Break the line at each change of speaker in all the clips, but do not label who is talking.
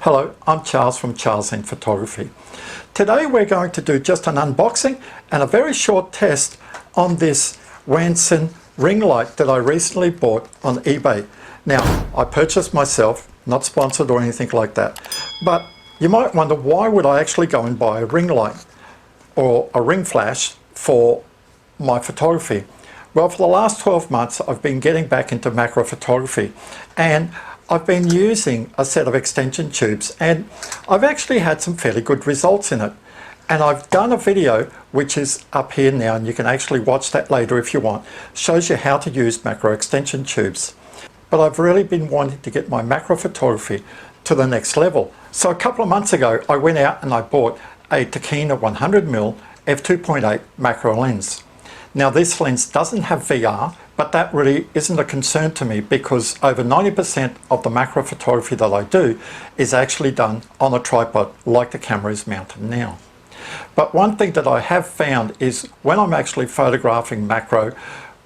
Hello, I'm Charles from Charles in Photography. Today we're going to do just an unboxing and a very short test on this Wansen ring light that I recently bought on eBay. Now, I purchased myself, not sponsored or anything like that, but you might wonder, why would I actually go and buy a ring light or a ring flash for my photography? Well, for the last 12 months I've been getting back into macro photography, and I've been using a set of extension tubes, and I've actually had some fairly good results in it. And I've done a video which is up here now, and you can actually watch that later if you want. Shows you how to use macro extension tubes. But I've really been wanting to get my macro photography to the next level. So a couple of months ago I went out and I bought a Tokina 100mm f2.8 macro lens. Now this lens doesn't have VR, but that really isn't a concern to me, because over 90% of the macro photography that I do is actually done on a tripod like the camera is mounted now. But one thing that I have found is when I'm actually photographing macro,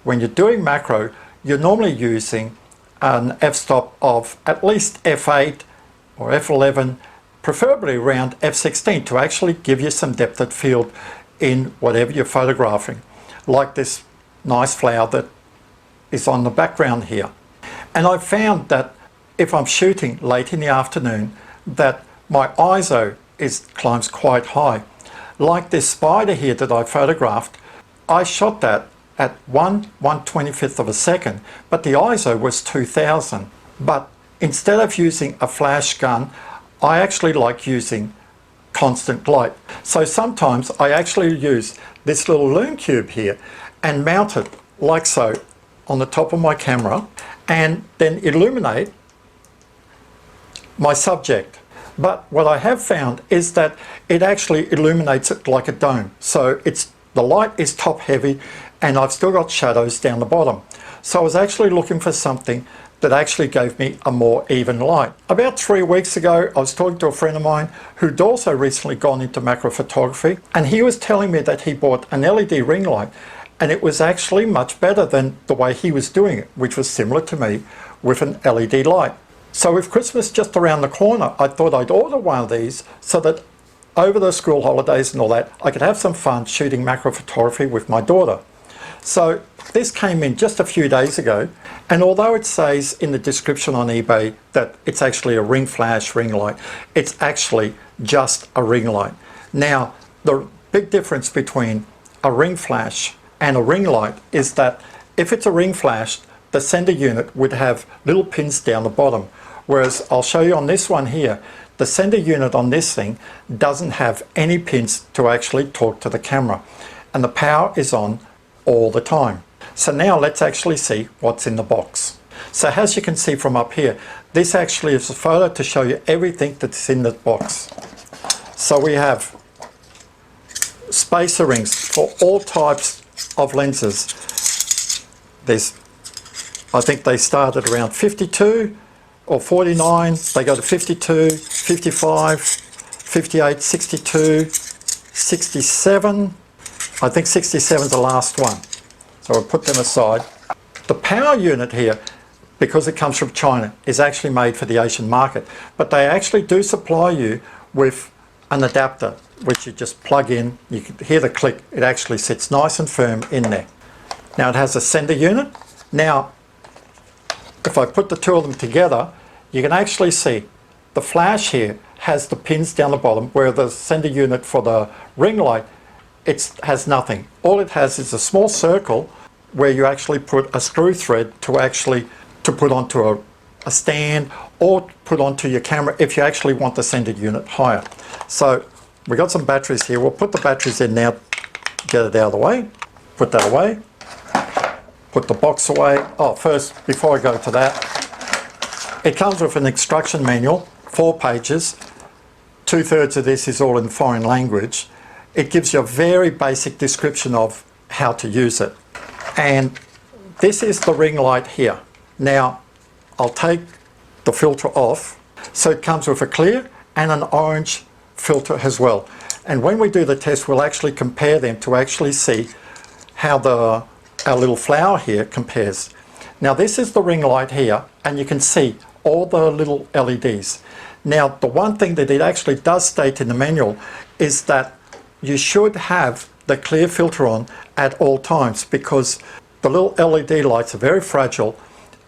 when you're doing macro, you're normally using an f-stop of at least f8 or f11, preferably around f16, to actually give you some depth of field in whatever you're photographing, like this nice flower that is on the background here. And I've found that if I'm shooting late in the afternoon, that my ISO climbs quite high. Like this spider here that I photographed, I shot that at 1/125th of a second, but the ISO was 2000. But instead of using a flash gun, I actually like using constant light. So sometimes I actually use this little lume cube here and mount it like so on the top of my camera, and then illuminate my subject. But what I have found is that it actually illuminates it like a dome. So the light is top heavy, and I've still got shadows down the bottom. So I was actually looking for something that actually gave me a more even light. About 3 weeks ago, I was talking to a friend of mine who'd also recently gone into macro photography, and he was telling me that he bought an LED ring light, and it was actually much better than the way he was doing it, which was similar to me with an LED light. So with Christmas just around the corner, I thought I'd order one of these so that over the school holidays and all that, I could have some fun shooting macro photography with my daughter. So this came in just a few days ago, and although it says in the description on eBay that it's actually a ring flash ring light, it's actually just a ring light. Now, the big difference between a ring flash and a ring light is that if it's a ring flash, the sender unit would have little pins down the bottom, whereas I'll show you on this one here, the sender unit on this thing doesn't have any pins to actually talk to the camera, and the power is on all the time. So now let's actually see what's in the box. So as you can see from up here, this actually is a photo to show you everything that's in the box. So we have spacer rings for all types of lenses. I think they start at around 52 or 49, they go to 52, 55, 58, 62, 67, I think 67 is the last one. So I'll put them aside. The power unit here, because it comes from China, is actually made for the Asian market, but they actually do supply you with an adapter which you just plug in. You can hear the click, it actually sits nice and firm in there. Now it has a sender unit. Now if I put the two of them together, you can actually see the flash here has the pins down the bottom, where the sender unit for the ring light, it has nothing. All it has is a small circle where you actually put a screw thread to put onto a stand, or put onto your camera if you actually want the sender unit higher. So we got some batteries here. We'll put the batteries in now, get it out of the way, put that away, put the box away. Oh, first, before I go to that, it comes with an instruction manual, 4 pages. 2/3 of this is all in foreign language. It gives you a very basic description of how to use it. And this is the ring light here. Now, I'll take the filter off. So it comes with a clear and an orange filter as well. And when we do the test, we'll actually compare them to actually see how our little flower here compares. Now this is the ring light here, and you can see all the little LEDs. Now, the one thing that it actually does state in the manual is that you should have the clear filter on at all times, because the little LED lights are very fragile,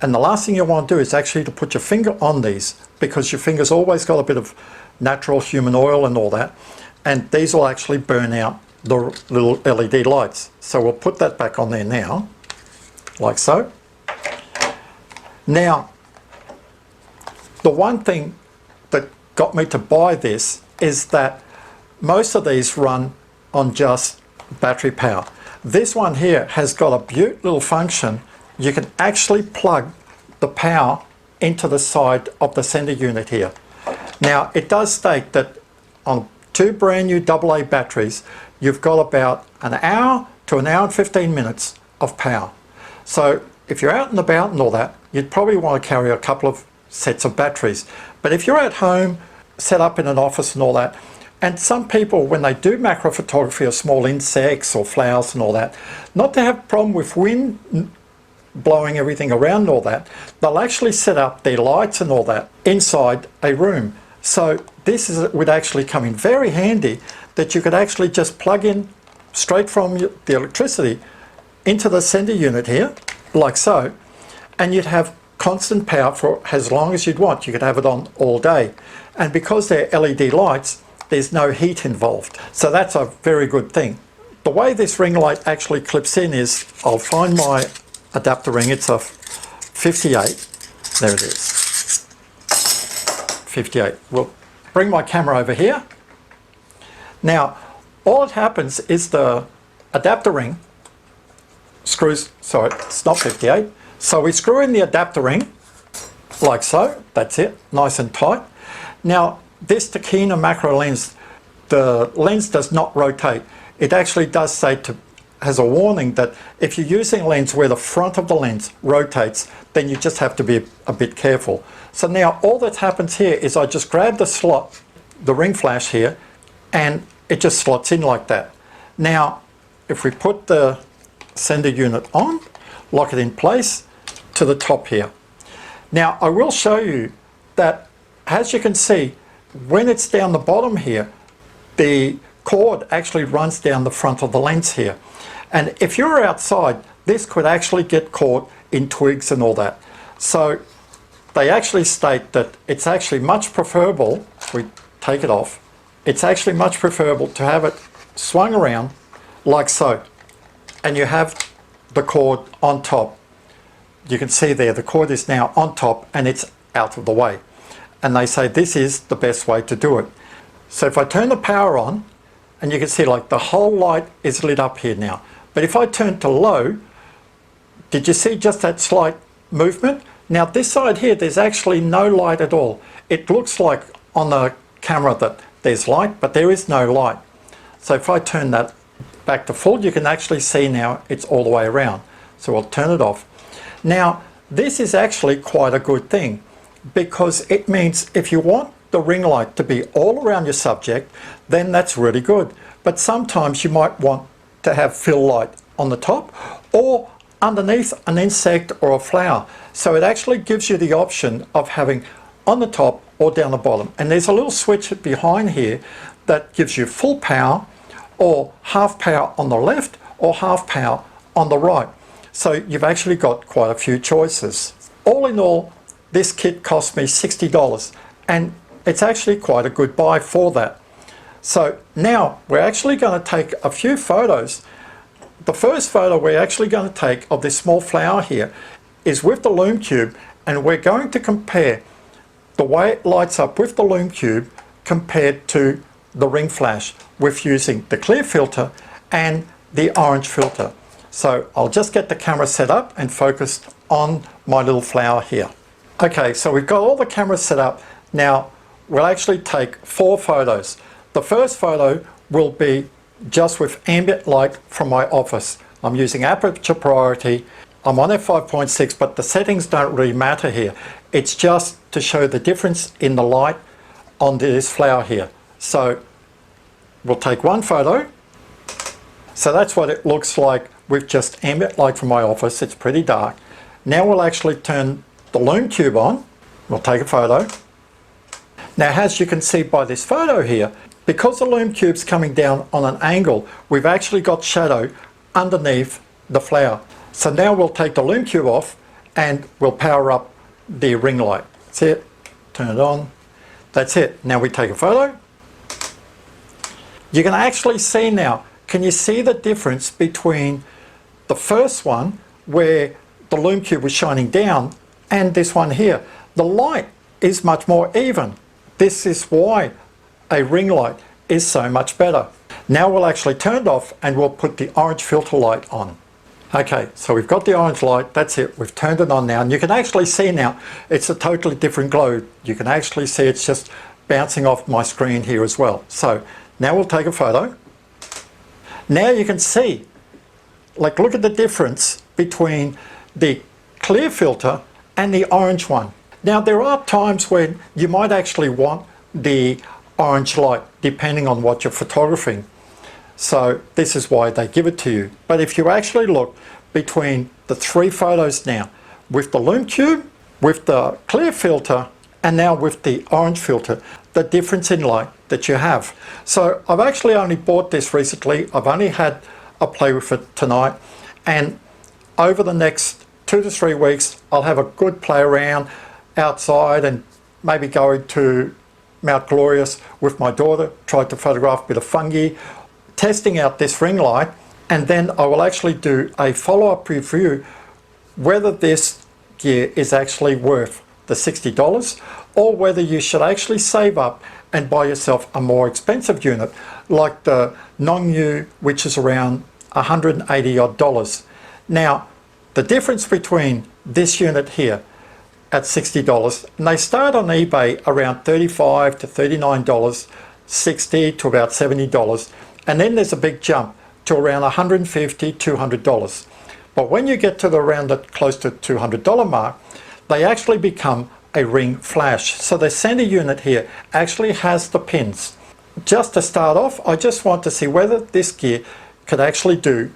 and the last thing you want to do is actually to put your finger on these, because your finger's always got a bit of natural human oil and all that, and these will actually burn out the little LED lights. So we'll put that back on there now, like so. Now, the one thing that got me to buy this is that most of these run on just battery power. This one here has got a beaut little function. You can actually plug the power into the side of the center unit here. Now, it does state that on 2 brand new AA batteries, you've got about an hour to an hour and 15 minutes of power. So if you're out and about and all that, you'd probably want to carry a couple of sets of batteries. But if you're at home, set up in an office and all that, and some people, when they do macro photography of small insects or flowers and all that, not to have a problem with wind blowing everything around and all that, they'll actually set up their lights and all that inside a room. So this would actually come in very handy, that you could actually just plug in straight from the electricity into the center unit here, like so, and you'd have constant power for as long as you'd want. You could have it on all day. And because they're LED lights, there's no heat involved. So that's a very good thing. The way this ring light actually clips in is, I'll find my adapter ring. It's a 58. There it is. 58. We'll bring my camera over here. Now, all that happens is the adapter ring screws, sorry, it's not 58. So we screw in the adapter ring, like so. That's it, nice and tight. Now, this Tokina macro lens, the lens does not rotate. It actually does say has a warning that if you're using a lens where the front of the lens rotates, then you just have to be a bit careful. So now all that happens here is I just grab the slot, the ring flash here, and it just slots in like that. Now, if we put the sender unit on, lock it in place to the top here. Now, I will show you that, as you can see, when it's down the bottom here, the cord actually runs down the front of the lens here. And if you're outside, this could actually get caught in twigs and all that. So they actually state that it's actually much preferable, if we take it off, it's actually much preferable to have it swung around like so. And you have the cord on top. You can see there, the cord is now on top and it's out of the way. And they say this is the best way to do it. So if I turn the power on, and you can see like the whole light is lit up here now. But if I turn to low, did you see just that slight movement? Now this side here, there's actually no light at all. It looks like on the camera that there's light, but there is no light. So if I turn that back to full, you can actually see now it's all the way around. So I'll turn it off. Now, this is actually quite a good thing, because it means if you want the ring light to be all around your subject, then that's really good. But sometimes you might want to have fill light on the top or underneath an insect or a flower. So it actually gives you the option of having on the top or down the bottom. And there's a little switch behind here that gives you full power or half power on the left or half power on the right. So you've actually got quite a few choices. All in all, this kit cost me $60, and it's actually quite a good buy for that. So now we're actually going to take a few photos. The first photo we're actually going to take of this small flower here is with the Lume Cube, and we're going to compare the way it lights up with the Lume Cube compared to the ring flash with using the clear filter and the orange filter. So I'll just get the camera set up and focused on my little flower here. Okay, so we've got all the cameras set up. Now we'll actually take 4 photos. The first photo will be just with ambient light from my office. I'm using aperture priority. I'm on f5.6, but the settings don't really matter here. It's just to show the difference in the light on this flower here. So we'll take one photo. So that's what it looks like with just ambient light from my office. It's pretty dark. Now we'll actually turn the Lume Cube on. We'll take a photo. Now, as you can see by this photo here, because the lume cube's coming down on an angle, we've actually got shadow underneath the flower. So now we'll take the lume cube off and we'll power up the ring light. That's it. Turn it on. That's it. Now we take a photo. You can actually see now, can you see the difference between the first one where the lume cube was shining down and this one here? The light is much more even. This is why a ring light is so much better. Now we'll actually turn it off and we'll put the orange filter light on. Okay, so we've got the orange light, that's it, we've turned it on now, and you can actually see now it's a totally different glow. You can actually see it's just bouncing off my screen here as well. So now we'll take a photo. Now you can see, like, look at the difference between the clear filter and the orange one. Now there are times when you might actually want the orange light depending on what you're photographing. So this is why they give it to you. But if you actually look between the three photos now, with the lume cube, with the clear filter, and now with the orange filter, the difference in light that you have. So I've actually only bought this recently. I've only had a play with it tonight, and over the next 2 to 3 weeks I'll have a good play around outside and maybe go to Mount Glorious with my daughter, try to photograph a bit of fungi, testing out this ring light, and then I will actually do a follow-up review whether this gear is actually worth the $60 or whether you should actually save up and buy yourself a more expensive unit like the non-new, which is around $180 odd. Now the difference between this unit here at $60, and they start on eBay around $35 to $39, $60 to about $70, and then there's a big jump to around $150, $200. But when you get to around the close to $200 mark, they actually become a ring flash. So the center unit here actually has the pins. Just to start off, I just want to see whether this gear could actually do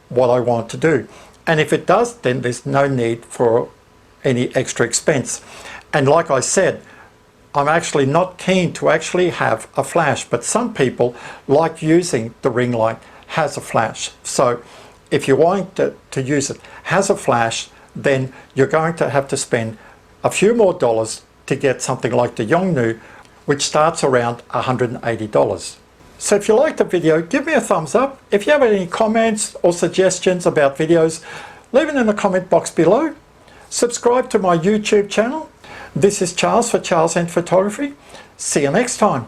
what I want to do. And if it does, then there's no need for any extra expense. And like I said, I'm actually not keen to actually have a flash, but some people like using the ring light has a flash. So if you want to use it has a flash, then you're going to have to spend a few more dollars to get something like the Yongnu, which starts around $180. So if you liked the video, give me a thumbs up. If you have any comments or suggestions about videos, leave it in the comment box below. Subscribe to my YouTube channel. This is Charles for Charles and Photography. See you next time.